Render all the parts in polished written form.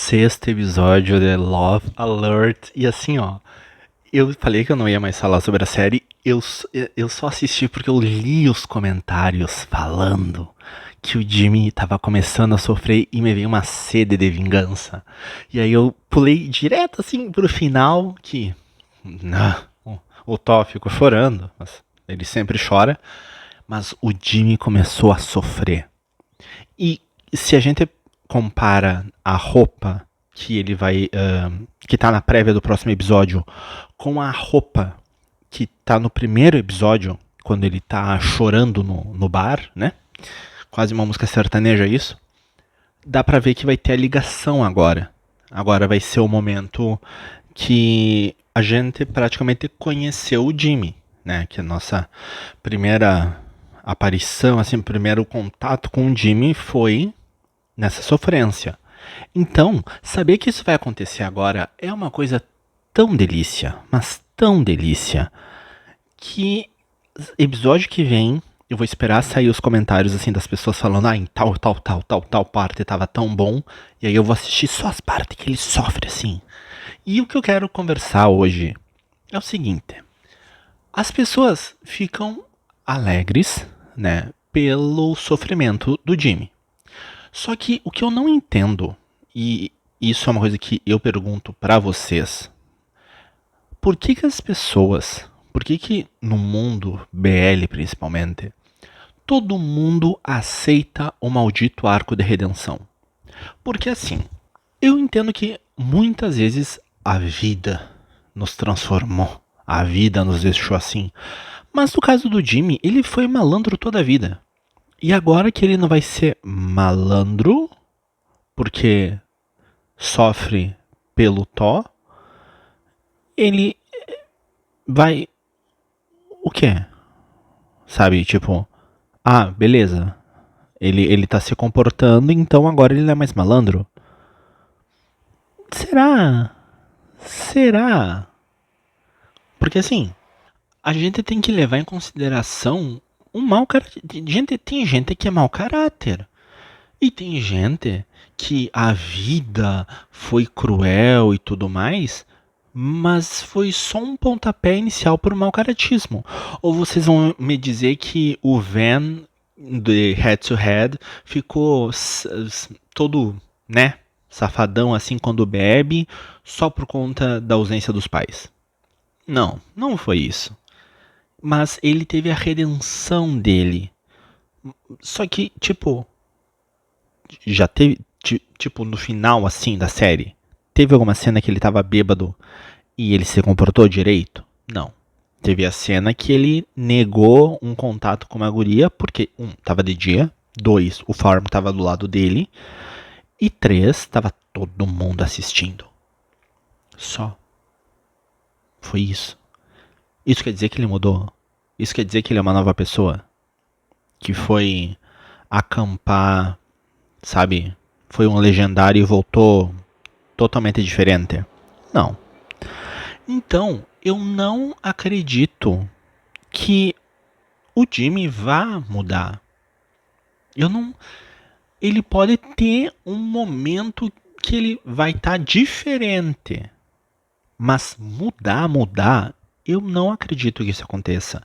sexto episódio de Love Alert. E assim, ó, eu falei que eu não ia mais falar sobre a série. Eu só assisti porque eu li os comentários falando que o Jimmy tava começando a sofrer e me veio uma sede de vingança. E aí eu pulei direto assim pro final que o Thor ficou chorando, mas ele sempre chora, mas o Jimmy começou a sofrer. E se a gente compara a roupa que ele vai. Que tá na prévia do próximo episódio com a roupa que tá no primeiro episódio, quando ele tá chorando no bar, né? Quase uma música sertaneja isso. Dá pra ver que vai ter a ligação agora. Agora vai ser o momento que a gente praticamente conheceu o Jimmy, né? Que a nossa primeira aparição, assim, primeiro contato com o Jimmy foi nessa sofrência. Então, saber que isso vai acontecer agora é uma coisa tão delícia, mas tão delícia, que episódio que vem eu vou esperar sair os comentários assim das pessoas falando, em tal parte tava tão bom, e aí eu vou assistir só as partes que ele sofre assim. E o que eu quero conversar hoje é o seguinte: as pessoas ficam alegres, né, pelo sofrimento do Jimmy. Só que o que eu não entendo, e isso é uma coisa que eu pergunto pra vocês, por que que as pessoas, por que que no mundo BL principalmente, todo mundo aceita o maldito arco de redenção? Porque assim, eu entendo que muitas vezes a vida nos transformou, a vida nos deixou assim, mas no caso do Jimmy, ele foi malandro toda a vida. E agora que ele não vai ser malandro, porque sofre pelo Thor, ele vai. O quê? Sabe? Tipo, beleza. Ele tá se comportando, então agora ele não é mais malandro? Será? Será? Porque assim, a gente tem que levar em consideração um mau caráter. Tem gente que é mau caráter. E tem gente que a vida foi cruel e tudo mais, mas foi só um pontapé inicial para o mau caratismo. Ou vocês vão me dizer que o Van de Head to Head ficou todo, né, safadão assim quando bebe, só por conta da ausência dos pais? Não, não foi isso. Mas ele teve a redenção dele. Só que, tipo, já teve, tipo, no final, assim, da série, teve alguma cena que ele tava bêbado e ele se comportou direito? Não. Teve a cena que ele negou um contato com uma guria, porque, tava de dia, dois, o farm tava do lado dele, e três, tava todo mundo assistindo. Só. Foi isso. Isso quer dizer que ele mudou? Isso quer dizer que ele é uma nova pessoa? Que foi acampar, sabe? Foi um legendário e voltou totalmente diferente? Não. Então, eu não acredito que o Jimmy vá mudar. Eu não. Ele pode ter um momento que ele vai estar diferente. Mas mudar, eu não acredito que isso aconteça.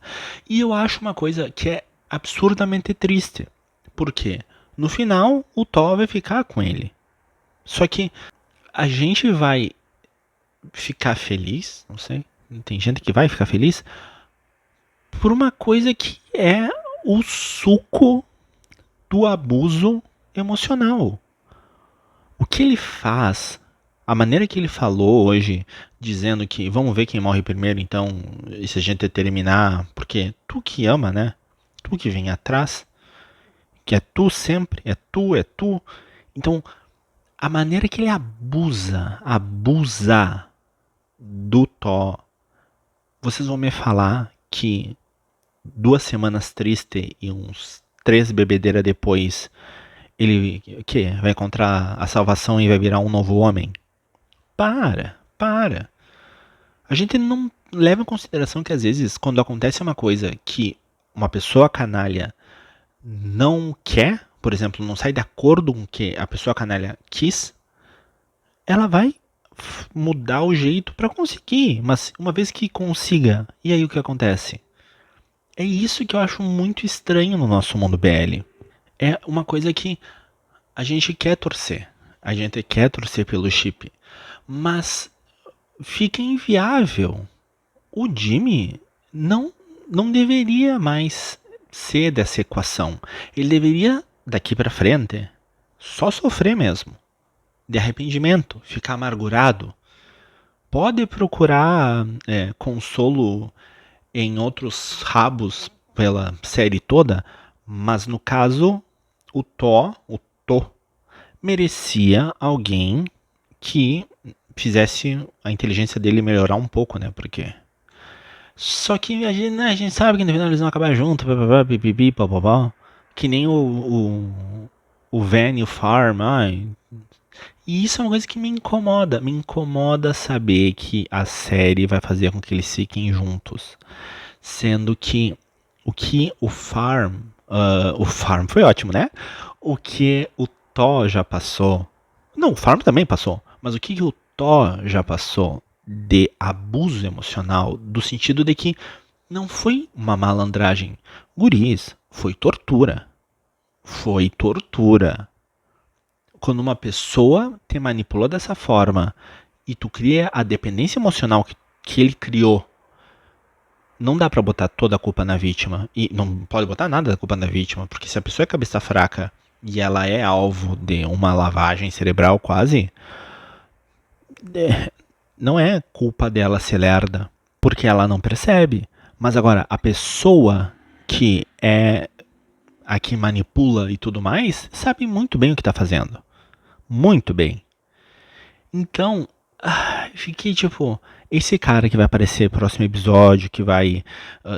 E eu acho uma coisa que é absurdamente triste. Por quê? No final, o Thor vai ficar com ele. Só que a gente vai ficar feliz, não sei, tem gente que vai ficar feliz por uma coisa que é o suco do abuso emocional. O que ele faz, a maneira que ele falou hoje, dizendo que vamos ver quem morre primeiro, então, e se a gente terminar, porque tu que ama, né? Tu que vem atrás, que é tu sempre, é tu, é tu. Então, a maneira que ele abusa do Thor. Vocês vão me falar que 2 semanas triste e uns 3 bebedeiras depois ele que vai encontrar a salvação e vai virar um novo homem? Para. A gente não leva em consideração que às vezes quando acontece uma coisa que uma pessoa canalha não quer, por exemplo, não sai de acordo com o que a pessoa canalha quis, ela vai mudar o jeito pra conseguir, mas uma vez que consiga, e aí o que acontece? É isso que eu acho muito estranho no nosso mundo BL. É uma coisa que a gente quer torcer. A gente quer torcer pelo chip. Mas fica inviável. O Jimmy não deveria mais ser dessa equação. Ele deveria, daqui pra frente, só sofrer mesmo. De arrependimento, ficar amargurado. Pode procurar consolo em outros rabos pela série toda, mas no caso, o To, merecia alguém que fizesse a inteligência dele melhorar um pouco, né? Porque. Só que a gente sabe que no final eles vão acabar juntos, pipipi, papapá. Que nem o Van e o Farm. Ai. E isso é uma coisa que me incomoda. Me incomoda saber que a série vai fazer com que eles fiquem juntos. Sendo que o Farm. O Farm foi ótimo, né? O que o Thor já passou. Não, o Farm também passou. Mas o que o Thor já passou de abuso emocional, do sentido de que não foi uma malandragem. Guris, foi tortura. Foi tortura. Quando uma pessoa te manipulou dessa forma e tu cria a dependência emocional que ele criou, não dá pra botar toda a culpa na vítima. E não pode botar nada da culpa na vítima, porque se a pessoa é cabeça fraca e ela é alvo de uma lavagem cerebral quase, não é culpa dela ser lerda, porque ela não percebe. Mas agora, a pessoa que é a que manipula e tudo mais, sabe muito bem o que tá fazendo. Muito bem. Então, fiquei tipo, esse cara que vai aparecer no próximo episódio, que vai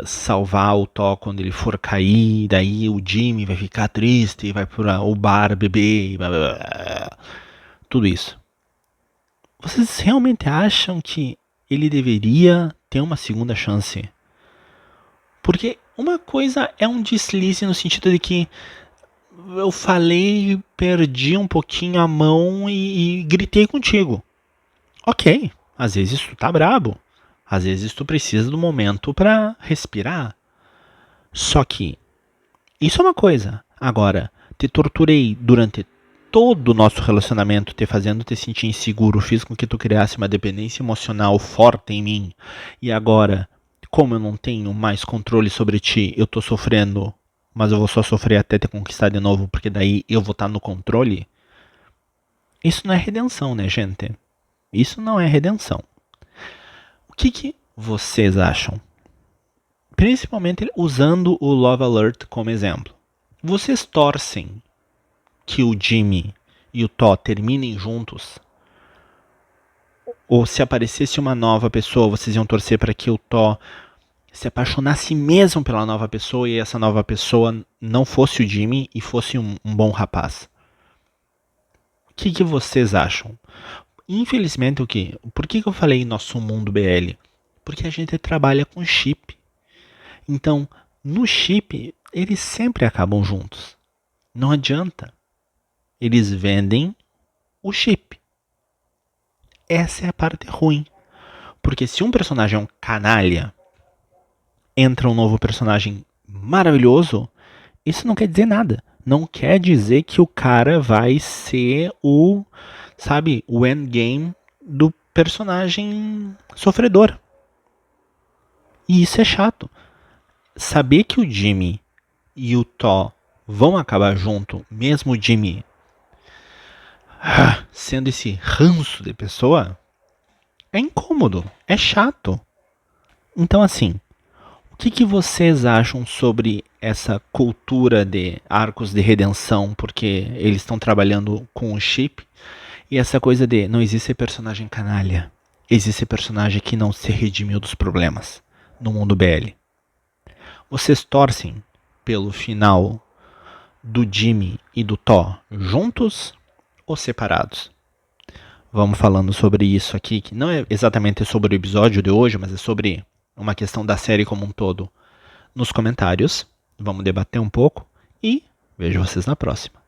salvar o Thor quando ele for cair, daí o Jimmy vai ficar triste, vai para o bar beber, blá, blá, blá, tudo isso. Vocês realmente acham que ele deveria ter uma segunda chance? Porque uma coisa é um deslize no sentido de que eu falei, perdi um pouquinho a mão e gritei contigo. Ok, às vezes tu tá brabo. Às vezes tu precisa do momento pra respirar. Só que isso é uma coisa. Agora, te torturei durante todo o nosso relacionamento, te fazendo te sentir inseguro, fiz com que tu criasse uma dependência emocional forte em mim. E agora, como eu não tenho mais controle sobre ti, eu tô sofrendo, mas eu vou só sofrer até te conquistar de novo, porque daí eu vou estar no controle. Isso não é redenção, né, gente? Isso não é redenção. O que vocês acham? Principalmente usando o Love Alert como exemplo. Vocês torcem que o Jimmy e o Thor terminem juntos? Ou se aparecesse uma nova pessoa, vocês iam torcer para que o Thor se apaixonasse mesmo pela nova pessoa e essa nova pessoa não fosse o Jimmy e fosse um bom rapaz? O que vocês acham? Infelizmente, por que eu falei nosso mundo BL? Porque a gente trabalha com chip. Então, no chip, eles sempre acabam juntos. Não adianta. Eles vendem o chip. Essa é a parte ruim. Porque se um personagem é um canalha, entra um novo personagem maravilhoso, isso não quer dizer nada. Não quer dizer que o cara vai ser o endgame do personagem sofredor. E isso é chato. Saber que o Jimmy e o Thor vão acabar junto, mesmo o Jimmy sendo esse ranço de pessoa, é incômodo, é chato. Então, assim, o que vocês acham sobre essa cultura de arcos de redenção, porque eles estão trabalhando com o chip, e essa coisa de não existe personagem canalha, existe personagem que não se redimiu dos problemas no mundo BL? Vocês torcem pelo final do Jimmy e do Thor juntos ou separados? Vamos falando sobre isso aqui, que não é exatamente sobre o episódio de hoje, mas é sobre uma questão da série como um todo. Nos comentários, vamos debater um pouco e vejo vocês na próxima.